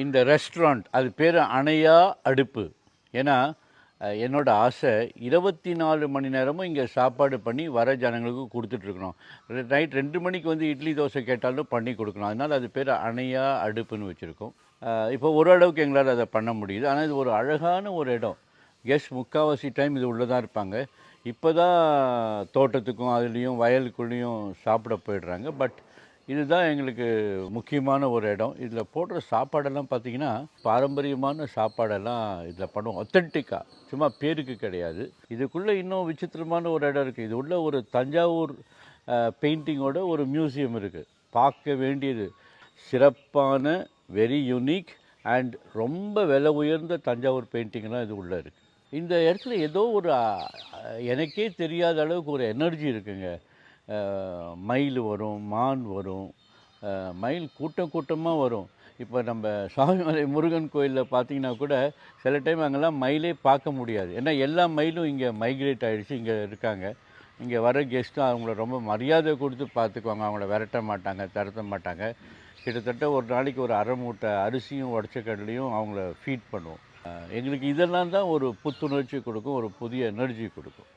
இந்த ரெஸ்டாரண்ட் அது பேர் அணையா அடுப்பு. ஏன்னா என்னோட ஆசை 24 மணி நேரமும் இங்கே சாப்பாடு பண்ணி வர ஜனங்களுக்கு கொடுத்துட்ருக்கணும். நைட் 2 மணிக்கு வந்து இட்லி தோசை கேட்டாலும் பண்ணி கொடுக்கணும். அதனால் அது பேர் அணையா அடுப்புன்னு வச்சுருக்கோம். இப்போ ஓரளவுக்கு எங்களால் அதை பண்ண முடியுது. ஆனால் இது ஒரு அழகான ஒரு இடம். கெஸ்ட் முக்கால்வாசி டைம் இது உள்ளே தான் இருப்பாங்க. இப்போ தான் தோட்டத்துக்கும் அதுலேயும் வயலுக்குள்ளேயும் சாப்பிட போயிடுறாங்க. பட் இதுதான் எங்களுக்கு முக்கியமான ஒரு இடம். இதில் போடுற சாப்பாடெல்லாம் பார்த்திங்கன்னா பாரம்பரியமான சாப்பாடெல்லாம் இதில் பண்ணுவோம். ஒத்தென்டிக்காக, சும்மா பேருக்கு கிடையாது. இதுக்குள்ளே இன்னும் விசித்திரமான ஒரு இடம் இருக்குது. இது உள்ள ஒரு தஞ்சாவூர் பெயிண்டிங்கோட ஒரு மியூசியம் இருக்குது. பார்க்க வேண்டியது. சிறப்பான, வெரி யூனிக் அண்ட் ரொம்ப விலை உயர்ந்த தஞ்சாவூர் பெயிண்டிங்லாம் இது உள்ளே இருக்குது. இந்த இடத்துல ஏதோ ஒரு எனக்கே தெரியாத அளவுக்கு ஒரு எனர்ஜி இருக்குங்க. மயில் வரும், மான் வரும், மயில் கூட்டம் கூட்டமாக வரும். இப்போ நம்ம சுவாமிமலை முருகன் கோயிலில் பார்த்தீங்கன்னா கூட சில டைம் அங்கெல்லாம் மயிலே பார்க்க முடியாது. ஏன்னா எல்லா மயிலும் இங்கே மைக்ரேட் ஆகிடுச்சு, இங்கே இருக்காங்க. இங்கே வர கெஸ்ட்டும் அவங்கள ரொம்ப மரியாதை கொடுத்து பார்த்துக்குவாங்க. அவங்கள விரட்ட மாட்டாங்க, திரட்ட மாட்டாங்க. கிட்டத்தட்ட ஒரு நாளைக்கு ஒரு அரை மூட்டை அரிசியும் உடச்ச கடலையும் அவங்கள ஃபீட் பண்ணுவோம். எங்களுக்கு இதெல்லாம் தான் ஒரு புத்துணர்ச்சி கொடுக்கும், ஒரு புதிய எனர்ஜி கொடுக்கும்.